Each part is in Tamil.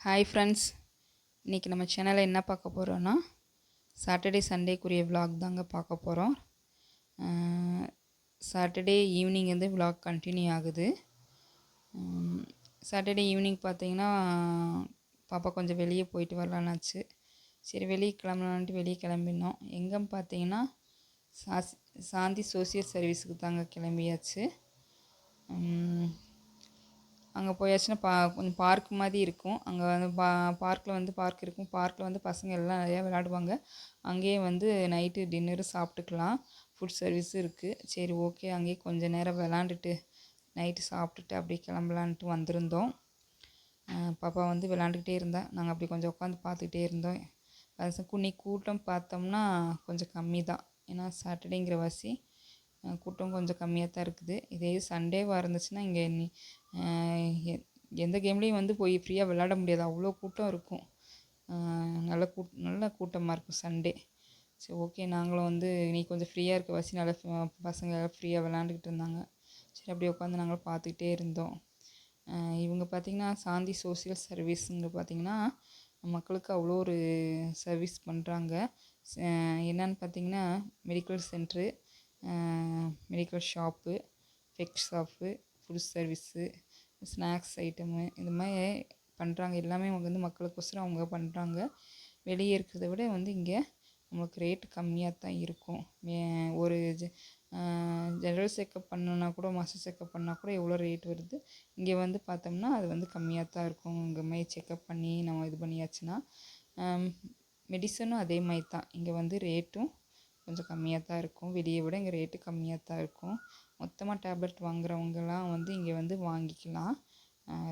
ஹாய் ஃப்ரெண்ட்ஸ், இன்றைக்கி நம்ம சேனலில் என்ன பார்க்க போகிறோன்னா சாட்டர்டே சண்டேக்குரிய விலாக் தாங்க பார்க்க போகிறோம். சாட்டர்டே ஈவினிங் வந்து விலாக் கண்டினியூ ஆகுது. சாட்டர்டே ஈவினிங் பார்த்திங்கன்னா பாப்பா கொஞ்சம் வெளியே போயிட்டு வரலான்னாச்சு. சரி வெளியே கிளம்பலான்ட்டு வெளியே கிளம்பினோம். எங்கேன்னு பார்த்தீங்கன்னா சாந்தி சோசியல் சர்வீஸுக்கு தாங்க கிளம்பியாச்சு. அங்கே போயாச்சுன்னா கொஞ்சம் பார்க் மாதிரி இருக்கும். அங்கே வந்து பார்க் இருக்கும். பார்க்கில் வந்து பசங்க எல்லாம் நிறையா விளையாடுவாங்க. அங்கேயே வந்து நைட்டு டின்னரு சாப்பிட்டுக்கலாம். ஃபுட் சர்வீஸும் இருக்குது. சரி ஓகே, அங்கேயே கொஞ்சம் நேரம் விளாண்டுட்டு நைட்டு சாப்பிட்டுட்டு அப்படியே கிளம்பலான்ட்டு வந்திருந்தோம். பாப்பா வந்து விளாண்டுக்கிட்டே இருந்தா. நாங்கள் அப்படி கொஞ்சம் உட்காந்து பார்த்துக்கிட்டே இருந்தோம். இன்னைக்கு கூட்டம் பார்த்தோம்னா கொஞ்சம் கம்மி தான். ஏன்னா சாட்டர்டேங்கிற வாசி கூட்டம் கொஞ்சம் கம்மியாக தான் இருக்குது. இதே சண்டேவாக இருந்துச்சுன்னா இங்கே எந்த கேம்லேயும் வந்து போய் ஃப்ரீயாக விளையாட முடியாது, அவ்வளோ கூட்டம் இருக்கும். நல்ல கூட்டமாக இருக்கும் சண்டே. சரி ஓகே, நாங்களும் வந்து இன்னைக்கு கொஞ்சம் ஃப்ரீயாக இருக்க வாசி நல்லா பசங்க ஃப்ரீயாக விளாண்டுக்கிட்டு இருந்தாங்க. சரி அப்படியே உட்காந்து நாங்களும் பார்த்துக்கிட்டே இருந்தோம். இவங்க பார்த்திங்கன்னா சாந்தி சோசியல் சர்வீஸுங்க பார்த்திங்கன்னா மக்களுக்கு அவ்வளோ ஒரு சர்வீஸ் பண்ணுறாங்க. என்னன்னு பார்த்திங்கன்னா medical centre, medical shop, bed shop, food service, snacks item, இது மாதிரி பண்ணுறாங்க. எல்லாமே அவங்க வந்து மக்களுக்கோசரம் அவங்க பண்ணுறாங்க. வெளியே இருக்கிறத விட வந்து இங்கே நம்மளுக்கு ரேட்டு கம்மியாக தான் இருக்கும். ஒரு ஜெனரல் செக்கப் பண்ணணுன்னா கூட, மாஸ்டர் செக்கப் பண்ணால் கூட எவ்வளோ ரேட் வருது, இங்கே வந்து பார்த்தோம்னா அது வந்து கம்மியாக தான் இருக்கும். இங்கே மாதிரி செக்கப் பண்ணி நம்ம இது பண்ணியாச்சுன்னா மெடிசனும் அதே மாதிரி தான். இங்கே வந்து ரேட்டும் கொஞ்சம் கம்மியாக தான் இருக்கும். வெளியே விட இங்கே ரேட்டு கம்மியாக தான் இருக்கும். மொத்தமாக டேப்லெட் வாங்குறவங்கலாம் வந்து இங்கே வந்து வாங்கிக்கலாம்.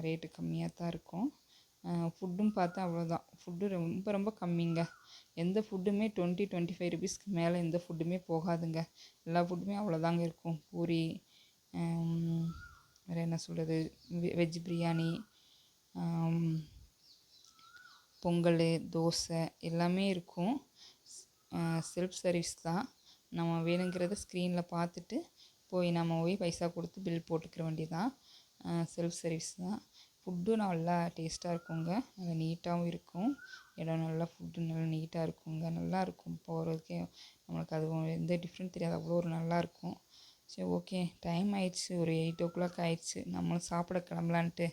ரேட்டு கம்மியாக தான் இருக்கும். ஃபுட்டும் பார்த்தா அவ்வளோதான். ஃபுட்டு ரொம்ப ரொம்ப கம்மிங்க. எந்த ஃபுட்டுமே 25 ருபீஸ்க்கு மேலே எந்த ஃபுட்டுமே போகாதுங்க. எல்லா ஃபுட்டுமே அவ்வளோதாங்க இருக்கும். பூரி, வேறு என்ன சொல்கிறது, வெஜ் பிரியாணி, பொங்கல், தோசை எல்லாமே இருக்கும். செல்ஃப் சர்வீஸ் தான். நம்ம வேணுங்கிறத ஸ்க்ரீனில் பார்த்துட்டு நம்ம போய் பைசா கொடுத்து பில் போட்டுக்கிற வேண்டியதான். செல்ஃப் சர்வீஸ் தான். ஃபுட்டும் நல்லா டேஸ்ட்டாக இருக்குங்க. நல்லா நீட்டாகவும் இருக்கும். இடம் நல்லா ஃபுட்டு நல்லா நீட்டாக இருக்குங்க. நல்லாயிருக்கும் போகிறதுக்கே. நம்மளுக்கு அது எந்த டிஃப்ரெண்ட் தெரியாது, அவ்வளோ ஒரு நல்லாயிருக்கும். சரி ஓகே, டைம் ஆயிடுச்சு, ஒரு 8 o'clock ஆயிடுச்சு. நம்மளும் சாப்பிட கிளம்பலான்ட்டு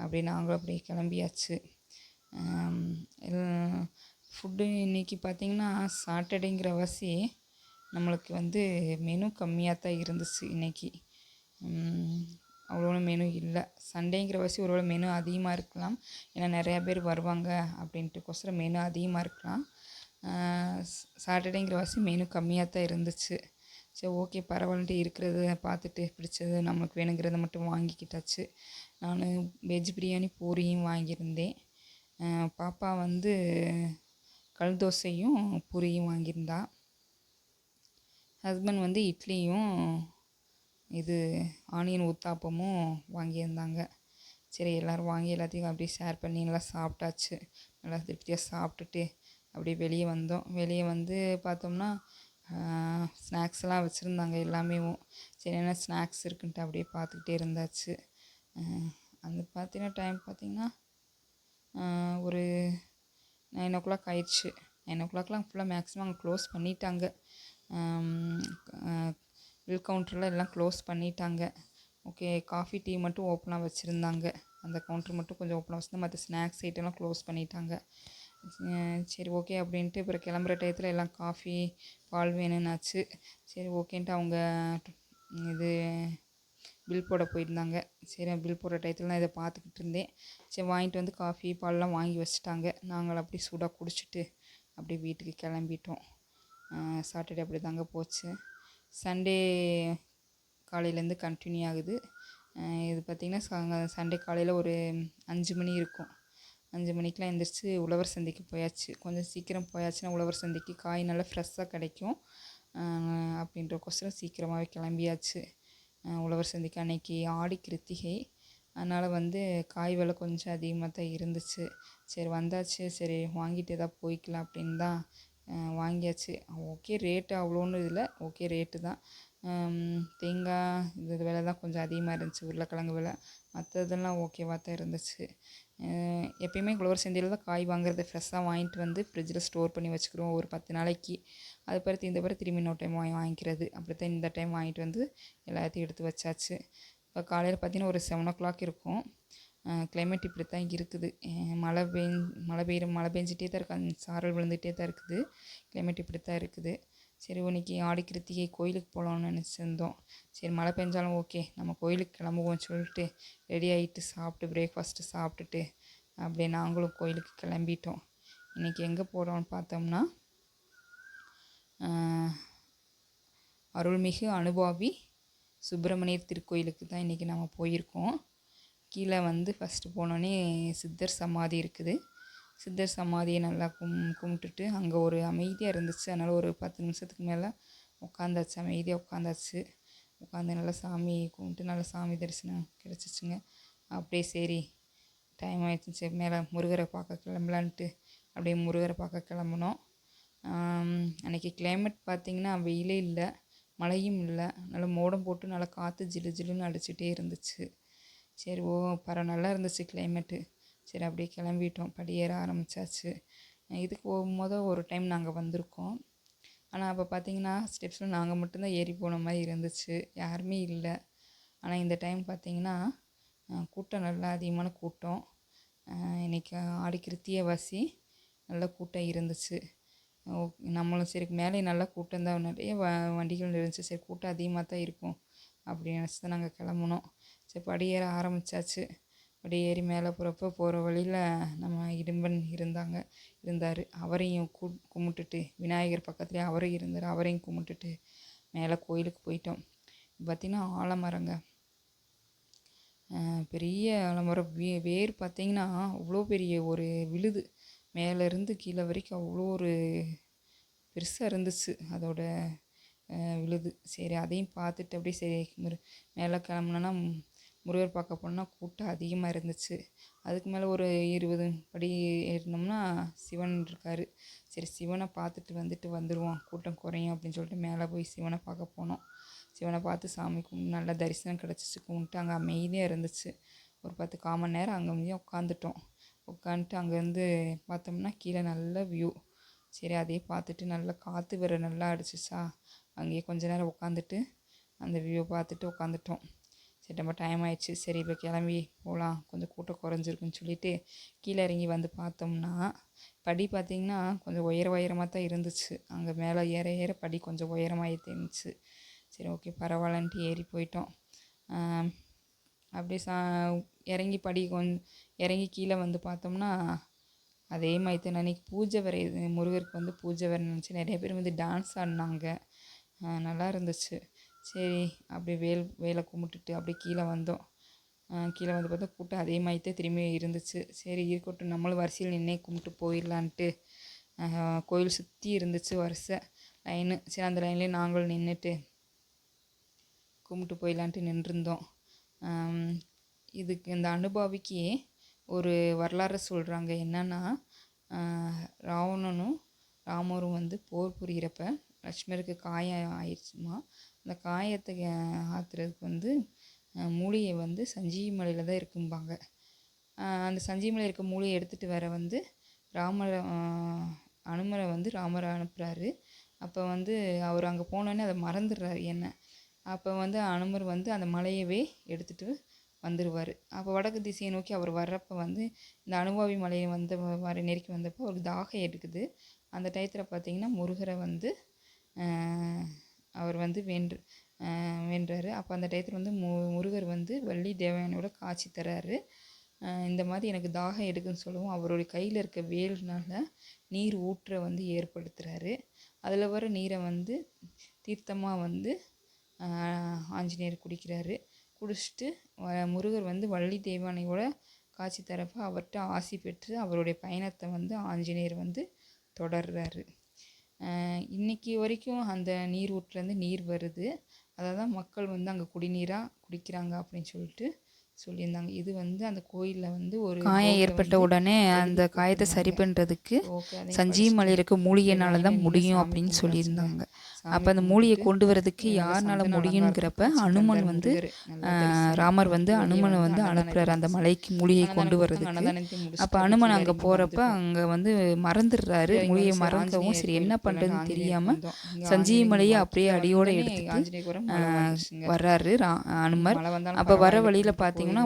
அப்படி நாங்களும் அப்படியே கிளம்பியாச்சு. ஃபுட்டு இன்றைக்கி பார்த்திங்கன்னா சாட்டர்டேங்கிற வாசி நம்மளுக்கு வந்து மெனு கம்மியாக தான் இருந்துச்சு. இன்றைக்கி அவ்வளோ மெனு இல்லை. சண்டேங்கிற வாசி ஒருவேளை மெனு அதிகமாக இருக்கலாம். ஏன்னா நிறையா பேர் வருவாங்க அப்படின்ட்டுக்கோசரம் மெனு அதிகமாக இருக்கலாம். சாட்டர்டேங்கிற வாசி மெனு கம்மியாக தான் இருந்துச்சு. சரி ஓகே, பரவாயில்லன்ட்டு இருக்கிறத பார்த்துட்டு பிடிச்சது நம்மளுக்கு வேணுங்கிறத மட்டும் வாங்கிக்கிட்டாச்சு. நான் வெஜ் பிரியாணி பூரியும் வாங்கியிருந்தேன். பாப்பா வந்து கல் தோசையும் பூரியும் வாங்கியிருந்தா. ஹஸ்பண்ட் வந்து இட்லியும் ஆனியன் ஊத்தாப்பமும் வாங்கியிருந்தாங்க. சரி எல்லோரும் வாங்கி எல்லாத்தையும் அப்படியே ஷேர் பண்ணி நல்லா சாப்பிட்டாச்சு. நல்லா திருப்தியாக சாப்பிட்டுட்டு அப்படியே வெளியே வந்தோம். வெளியே வந்து பார்த்தோம்னா ஸ்நாக்ஸ்லாம் வச்சுருந்தாங்க எல்லாமே. சரி என்ன ஸ்நாக்ஸ் இருக்குன்ட்டு அப்படியே பார்த்துக்கிட்டே இருந்தாச்சு. அந்த பார்த்தீங்கன்னா டைம் பார்த்திங்கன்னா ஒரு 9 o'clock ஆயிடுச்சு. 9 o'clockலாம் ஃபுல்லாக மேக்ஸிமம் அங்கே க்ளோஸ் பண்ணிட்டாங்க. பில் கவுண்டரில் எல்லாம் க்ளோஸ் பண்ணிட்டாங்க. ஓகே, காஃபி டீ மட்டும் ஓப்பனாக வச்சுருந்தாங்க. அந்த கவுண்டர் மட்டும் கொஞ்சம் ஓப்பனாக வச்சுருந்தா, மற்ற ஸ்நாக்ஸ் ஐட்டம்லாம் க்ளோஸ் பண்ணிட்டாங்க. சரி ஓகே அப்படின்ட்டு அப்புறம் கிளம்புற டயத்தில் எல்லாம் காஃபி பால் வேணும்னாச்சு. சரி ஓகேன்ட்டு அவங்க பில் போட போயிருந்தாங்க. சரி பில் போடுற டயத்தில் நான் இதை பார்த்துக்கிட்டு இருந்தேன். சரி வாங்கிட்டு வந்து காஃபி பால்லாம் வாங்கி வச்சுட்டாங்க. நாங்கள் அப்படி சூடாக குடிச்சிட்டு அப்படியே வீட்டுக்கு கிளம்பிட்டோம். சாட்டர்டே அப்படி தாங்க போச்சு. சண்டே காலையிலேருந்து கண்டினியூ ஆகுது. இது பார்த்திங்கன்னா சண்டே காலையில் ஒரு 5 மணி இருக்கும். 5 மணிக்கெலாம் எழுந்திரிச்சு உழவர் சந்தைக்கு போயாச்சு. கொஞ்சம் சீக்கிரம் போயாச்சுன்னா உழவர் சந்தைக்கு காய் நல்லா ஃப்ரெஷ்ஷாக கிடைக்கும் அப்படின்றக்கோசரம் சீக்கிரமாகவே கிளம்பியாச்சு. உழவர் சந்தைக்கு அன்றைக்கி ஆடி கிருத்திகை, அதனால் வந்து காய் விலை கொஞ்சம் அதிகமாக தான் இருந்துச்சு. சரி வந்தாச்சு, சரி வாங்கிட்டு எதாவது போய்க்கலாம் அப்படின்னு தான் வாங்கியாச்சு. ஓகே, ரேட்டு அவ்வளோன்னு இதில் ஓகே ரேட்டு தான். தேங்காய் விலை தான் கொஞ்சம் அதிகமாக இருந்துச்சு. உருளைக்கிழங்கு விலை, மற்றதெல்லாம் ஓகேவாக தான் இருந்துச்சு. எப்பயுமே உழவர் சந்தையில் தான் காய் வாங்குறது, ஃப்ரெஷ்ஷாக வாங்கிட்டு வந்து ஃப்ரிட்ஜில் ஸ்டோர் பண்ணி வச்சுக்கிறோம் ஒரு 10 நாளைக்கு. அது பிறகு இந்த பிறகு திரும்பி இன்னொரு டைம் வாங்கிக்கிறது. அப்படித்தான் இந்த டைம் வாங்கிட்டு வந்து எல்லாத்தையும் எடுத்து வச்சாச்சு. இப்போ காலையில் பார்த்திங்கன்னா ஒரு 7 o'clock இருக்கும். கிளைமேட் இப்படி தான் இருக்குது. மழை பெஞ்சிட்டே தான் இருக்குது, அந்த சாரல் விழுந்துகிட்டே தான் இருக்குது. கிளைமேட் இப்படி தான் இருக்குது. சரி, இன்னைக்கு ஆடி கிருத்திகை கோயிலுக்கு போகலான்னு நினச்சிருந்தோம். சரி, மழை பெஞ்சாலும் ஓகே, நம்ம கோயிலுக்கு கிளம்புவோம்னு சொல்லிட்டு ரெடி ஆகிட்டு சாப்பிட்டு பிரேக்ஃபாஸ்ட்டு சாப்பிட்டுட்டு அப்படியே நாங்களும் கோயிலுக்கு கிளம்பிட்டோம். இன்றைக்கி எங்கே போகிறோம்னு பார்த்தோம்னா அருள்மிகு அனுபாவி சுப்பிரமணியர் திருக்கோயிலுக்கு தான் இன்றைக்கி நம்ம போயிருக்கோம். கீழே வந்து ஃபஸ்ட்டு போனோடனே சித்தர் சமாதி இருக்குது. சித்தர் சமாதியை நல்லா கும்பிட்டுட்டு அங்கே ஒரு அமைதியாக இருந்துச்சு. அதனால் ஒரு 10 நிமிஷத்துக்கு மேலே உட்காந்தாச்சு, அமைதியாக உட்காந்து நல்லா சாமி கும்பிட்டு நல்லா சாமி தரிசனம் கிடச்சிச்சுங்க. அப்படியே சரி டைம் ஆகிடுச்சு, சரி மேலே முருகரை பார்க்க கிளம்பலான்ட்டு அப்படியே முருகரை பார்க்க கிளம்புனோம். அன்றைக்கி கிளைமேட் பார்த்திங்கன்னா வெயிலே இல்லை, மழையும் இல்லை, நல்லா மோடம் போட்டு நல்லா காற்று ஜிலு ஜிலுன்னு அடிச்சுட்டே இருந்துச்சு. சரி நல்லா இருந்துச்சு கிளைமேட்டு. சரி, அப்படியே கிளம்பிட்டோம், படியேற ஆரம்பித்தாச்சு. இதுக்கு ஒரு டைம் நாங்கள் வந்திருக்கோம். ஆனால் அப்போ பார்த்திங்கன்னா ஸ்டெப்ஸில் நாங்கள் மட்டும்தான் ஏறி போன மாதிரி இருந்துச்சு, யாருமே இல்லை. ஆனால் இந்த டைம் பார்த்திங்கன்னா கூட்டம் நல்லா அதிகமான கூட்டம். இன்றைக்கி ஆடி கிருத்திகை நல்ல கூட்டம் இருந்துச்சு. நம்மளும் சரி மேலே நல்லா கூட்டம் தான், நிறைய வண்டிகள் இருந்துச்சு. சரி, கூட்டம் அதிகமாக தான் இருக்கும் அப்படின்னு நினச்சி தான் நாங்கள் கிளம்புனோம். சரி, படியேற ஆரம்பித்தாச்சு. படி ஏறி மேலே போகிற வழியில் நம்ம இடும்பன் இருந்தார். அவரையும் கும்பிட்டுட்டு, விநாயகர் பக்கத்துலேயே அவரும் இருந்தார், அவரையும் கும்பிட்டுட்டு மேலே கோயிலுக்கு போயிட்டோம். பார்த்திங்கன்னா ஆலமரங்க, பெரிய ஆலமரம். வேர் பார்த்திங்கன்னா அவ்வளோ பெரிய ஒரு விழுது, மேலேருந்து கீழே வரைக்கும் அவ்வளோ ஒரு பெருசாக இருந்துச்சு அதோட விழுது. சரி, அதையும் பார்த்துட்டு அப்படியே சரி மேலே கிளம்புனோன்னா முருகர் பார்க்க போனால் கூட்டம் அதிகமாக இருந்துச்சு. அதுக்கு மேலே ஒரு 20 படி ஏறினோம்னா சிவன் இருக்கார். சரி, சிவனை பார்த்துட்டு வந்துடுவோம், கூட்டம் குறையும் அப்படின்னு சொல்லிட்டு மேலே போய் சிவனை பார்க்க போனோம். சிவனை பார்த்து சாமி கும்பிட்டு நல்லா தரிசனம் கிடச்சிச்சு. கும்பிட்டு அங்கே அமைதியாக இருந்துச்சு. ஒரு 10 கால் மணி நேரம் அங்கே உட்காந்துட்டு அங்கேருந்து பார்த்தோம்னா கீழே நல்ல வியூ. சரி, அதையே பார்த்துட்டு நல்லா காற்று வேறு நல்லா அடிச்சிச்சா, அங்கேயே கொஞ்ச நேரம் உட்காந்துட்டு அந்த வியூவை பார்த்துட்டு உட்காந்துட்டோம். சரி, நம்ம டைம் ஆயிடுச்சு, சரி இப்போ கிளம்பி போகலாம், கொஞ்சம் கூட்டம் குறைஞ்சிருக்குன்னு சொல்லிட்டு கீழே இறங்கி வந்து பார்த்தோம்னா படி பார்த்திங்கன்னா கொஞ்சம் உயரமாக தான் இருந்துச்சு. அங்கே மேலே ஏற படி கொஞ்சம் உயரமாக இருந்துச்சு. சரி, ஓகே பரவாயில்லன்ட்டு ஏறி போயிட்டோம். அப்படியே இறங்கி இறங்கி கீழே வந்து பார்த்தோம்னா அதே மாதிரி தான் அன்றைக்கி பூஜை வேறு, முருகருக்கு பூஜை வேறு நினச்சி நிறைய பேர் டான்ஸ் ஆடினாங்க, நல்லா இருந்துச்சு. சரி, அப்படியே வேலை கும்பிட்டுட்டு அப்படியே கீழே வந்தோம். கீழே வந்து பார்த்தா கூட்டம் அதே மாதிரி தான் திரும்பி இருந்துச்சு. சரி இருக்கட்டும், நம்மளும் வரிசையில் நின்னே கும்பிட்டு போயிடலான்ட்டு கோயில் சுற்றி இருந்துச்சு வரிசை லைனு. சரி, அந்த லைன்லேயே நாங்களும் நின்றுட்டு கும்பிட்டு போயிடலான்ட்டு நின்றுருந்தோம். இதுக்கு இந்த அனுபவிக்கு ஒரு வரலாறு சொல்கிறாங்க. என்னன்னா, ராவணனும் ராமரும் போர் புரிகிறப்ப லக்ஷ்மணருக்கு காயம் ஆயிடுச்சுமா. அந்த காயத்தை ஆற்றுறதுக்கு மூலிகை சஞ்சீவி மலையில் தான் இருக்கும்பாங்க. அந்த சஞ்சீவி மலையில் இருக்க மூலிகை எடுத்துகிட்டு வர அனுமரை ராமரை அனுப்புகிறாரு. அப்போ அவர் அங்கே போனோடனே அதை மறந்துடுறாரு என்ன. அப்போ அனுமர் அந்த மலையவே எடுத்துகிட்டு வந்துடுவார். அப்போ வடக்கு திசையை நோக்கி அவர் வர்றப்போ இந்த அனுபாவி மலையை நெருக்கி வந்தப்போ அவருக்கு தாகம் எடுக்குது. அந்த டயத்தில் பார்த்திங்கன்னா முருகரை அவர் வேண்டுறாரு. அப்போ அந்த டயத்தில் முருகர் வள்ளி தேவயானையோட காட்சி தராரு. இந்த மாதிரி எனக்கு தாகம் எடுக்குன்னு சொல்லவும் அவருடைய கையில் இருக்க வேல்னால நீர் ஊற்ற ஏற்படுத்துகிறாரு. அதில் வர நீரை தீர்த்தமாக ஆஞ்சநேயர் குடிக்கிறாரு. குடிச்சிட்டு முருகர் வள்ளி தேவயானையோட காட்சி தரப்போ அவர்கிட்ட ஆசி பெற்று அவருடைய பயணத்தை ஆஞ்சநேயர் தொடர்றாரு. இன்றைக்கி வரைக்கும் அந்த நீர் ஊற்றுலேருந்து நீர் வருது. அதை தான் மக்கள் அங்கே குடிநீராக குடிக்கிறாங்க அப்படின்னு சொல்லியிருந்தாங்க. இது அந்த கோயிலில் ஒரு காயம் ஏற்பட்ட உடனே அந்த காயத்தை சரி பண்ணுறதுக்கு சஞ்சீவி மலையில் இருக்க மூலிகைனால தான் முடியும் அப்படின்னு சொல்லியிருந்தாங்க. அப்போ அந்த மூலியை கொண்டு வரதுக்கு யாருனால முடியுங்கிறப்ப அனுமன் வந்து ராமர் வந்து அனுமனை வந்து அனுப்புறாரு அந்த மலைக்கு மூலியை கொண்டு வர்றதுக்கு. அப்போ அனுமன் அங்கே போகிறப்ப அங்கே வந்து மறந்துடுறாரு. மூலியை மறந்தவும் சரி என்ன பண்ணுறதுன்னு தெரியாமல் சஞ்சீவி மலையை அப்படியே அடியோடு எடுத்துட்டு வர்றாரு அனுமர். அப்போ வர வழியில் பார்த்தீங்கன்னா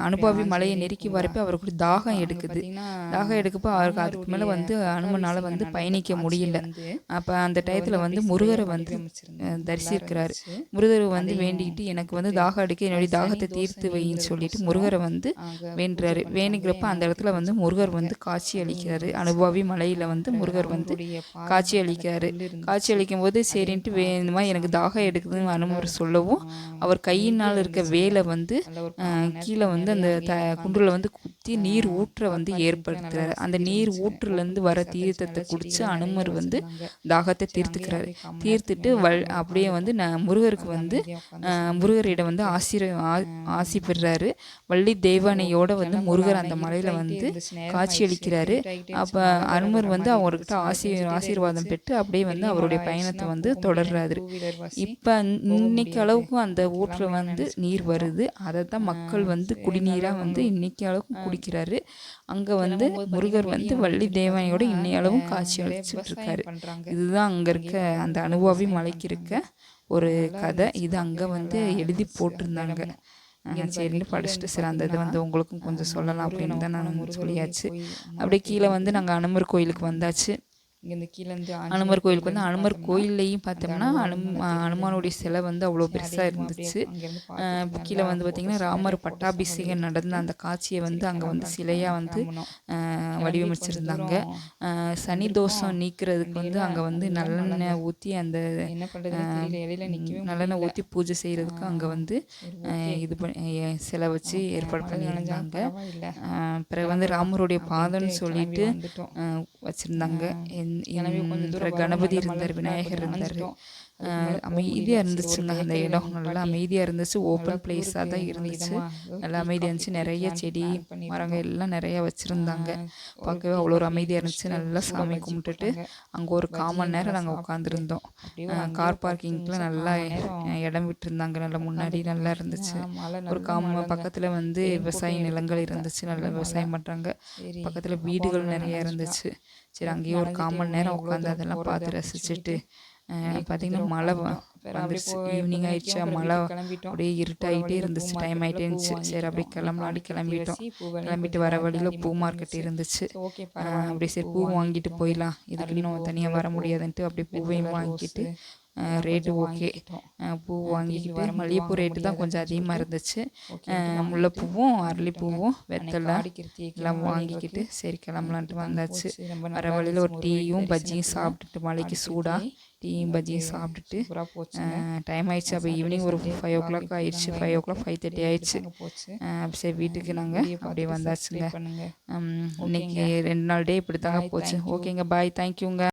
அனுபவி மலையை நெருக்கி வரப்போ அவருக்கு தாகம் எடுக்குது. தாகம் எடுக்கப்போ அவருக்கு அதுக்கு மேலே வந்து அனுமனால் வந்து பயணிக்க முடியல. அப்போ அந்த டயத்தில் வந்து முருகரை வந்து தரிசிக்கிறாரு. முருகரை வந்து வேண்டிக்கிட்டு எனக்கு வந்து தாகம் எடுக்க என்னுடைய தாகத்தை தீர்த்து வைன்னு சொல்லிட்டு முருகரை வந்து வேண்டுறாரு. வேணுங்கிறப்ப அந்த இடத்துல வந்து முருகர் வந்து காட்சி அளிக்கிறாரு. அனுபவி மலையில் வந்து முருகர் வந்து காட்சி அளிக்கிறாரு. காட்சி அளிக்கும் போது சரின்ட்டு இந்த மாதிரி எனக்கு தாகம் எடுக்குதுன்னு அனுமர் சொல்லவும் அவர் கையினால் இருக்க வேலை வந்து கீழே வந்து அந்த குன்றில் வந்து குத்தி நீர் ஊற்ற வந்து ஏற்படுத்துறாரு. அந்த நீர் ஊற்றுலேருந்து வர தீர்த்தத்தை குடித்து அனுமர் வந்து தாகத்தை தீர்த்துக்கிறாரு. தீர்த்துட்டு அப்படியே வந்து முருகருக்கு வந்து முருகரிடம் வந்து ஆசி பெறுறாரு. வள்ளி தெய்வானையோட வந்து முருகர் அந்த மலையில் வந்து காட்சி அளிக்கிறாரு. அப்போ அனுமர் வந்து அவர்கிட்ட ஆசீர்வாதம் பெற்று அப்படியே வந்து அவருடைய பயணத்தை வந்து தொடர்றாரு. இப்போ இன்னைக்கு அளவுக்கும் அந்த ஊற்றில் வந்து நீர் வருது. அதை தான் மக்கள் வந்து குடிநீராக வந்து இன்னைக்கு அளவுக்கும் குடிக்கிறாரு. அங்கே வந்து முருகர் வந்து வள்ளி தேவனையோட இன்னையளவும் காட்சி அளிச்சுட்டு இருக்காரு. இதுதான் அங்கே இருக்க அந்த அனுபவி மலைக்கு இருக்க ஒரு கதை. இது அங்கே வந்து எழுதி போட்டிருந்தாங்க. சரின்னு படிச்சுட்டு சரி அந்த இது வந்து உங்களுக்கும் கொஞ்சம் சொல்லலாம் அப்படின்னு தான் நான் சொல்லியாச்சு. அப்படியே கீழே வந்து நாங்கள் அனுமர் கோயிலுக்கு வந்தாச்சு. இங்கேருந்து கீழேருந்து அனுமர் கோயிலுக்கு வந்து அனுமர் கோயில்லையும் பார்த்தோம்னா அனுமானுடைய சிலை வந்து அவ்வளோ பெருசாக இருந்துச்சு. கீழே வந்து பார்த்திங்கன்னா ராமர் பட்டாபிஷேகம் நடந்த அந்த காட்சியை வந்து அங்கே வந்து சிலையாக வந்து வடிவமைச்சிருந்தாங்க. சனி தோஷம் நீக்கிறதுக்கு வந்து அங்கே வந்து நல்லெண்ணெய் ஊற்றி அந்த நல்லெண்ணெய் ஊற்றி பூஜை செய்கிறதுக்கு அங்கே வந்து இது பண்ணி சிலை வச்சு ஏற்பாடு பண்ணியிருந்தாங்க. பிறகு வந்து ராமருடைய பாதம்னு சொல்லிட்டு வச்சுருந்தாங்க. கணபதி இருந்தார், விநாயகர் இருந்தார். அமைதியாக இருந்துச்சுங்க அந்த இடம். நல்லா அமைதியாக இருந்துச்சு. ஓப்பன் பிளேஸாக தான் இருந்துச்சு. நல்லா அமைதியாக இருந்துச்சு. நிறைய செடி மரங்கள் எல்லாம் நிறைய வச்சுருந்தாங்க. பார்க்கவே அவ்வளோ ஒரு அமைதியாக இருந்துச்சு. நல்லா சாமி கும்பிட்டுட்டு அங்கே ஒரு 1/4 மணி நேரம் நாங்கள் உட்காந்துருந்தோம். கார் பார்க்கிங்கில் நல்லா இடம் விட்டுருந்தாங்க. நல்லா முன்னாடி நல்லா இருந்துச்சு. ஒரு பக்கத்தில் வந்து விவசாய நிலங்கள் இருந்துச்சு. நல்லா விவசாயம் பண்ணுறாங்க. பக்கத்தில் வீடுகள் நிறைய இருந்துச்சு. சரி அங்கேயே ஒரு 1/4 மணி நேரம் உட்காந்து அதெல்லாம் பார்த்து ரசிச்சுட்டு பார்த்திங்கன்னா மழை வந்துருச்சு. ஈவினிங் ஆகிடுச்சா, மழை அப்படியே இருட்டாகிட்டே இருந்துச்சு. டைம் ஆகிட்டே இருந்துச்சு. சரி அப்படியே கிளம்பிட்டோம். கிளம்பிட்டு வர வழியில் பூ மார்க்கெட் இருந்துச்சு. அப்படியே சரி பூ வாங்கிட்டு போயிடலாம், இதுக்கு இன்னும் தனியாக வர முடியாதுன்ட்டு அப்படியே பூவையும் வாங்கிட்டு ரேட்டு ஓகே பூ வாங்கிக்கிட்டு மல்லிகைப்பூ ரேட்டு தான் கொஞ்சம் அதிகமாக இருந்துச்சு. முல்லைப்பூவும் அரளிப்பூவும் வெத்தலை எல்லாம் வாங்கிக்கிட்டு சரி கிளம்பலான்ட்டு வந்தாச்சு. வர வழியில் ஒரு டீயும் பஜ்ஜியும் சாப்பிட்டுட்டு மலைக்கு சூடாக டீயும் பஜ்ஜியும் சாப்பிட்டுட்டு டைம் ஆயிடுச்சு. அப்போ ஈவினிங் ஒரு 5 o'clock ஆயிடுச்சு. 5 o'clock 5:30 ஆயிடுச்சு. சரி வீட்டுக்கு நாங்கள் அப்படியே வந்தாச்சுங்க. இன்னைக்கு 2 நாள் டே இப்படி தாங்க போச்சு. ஓகேங்க, பாய், தேங்க்யூங்க.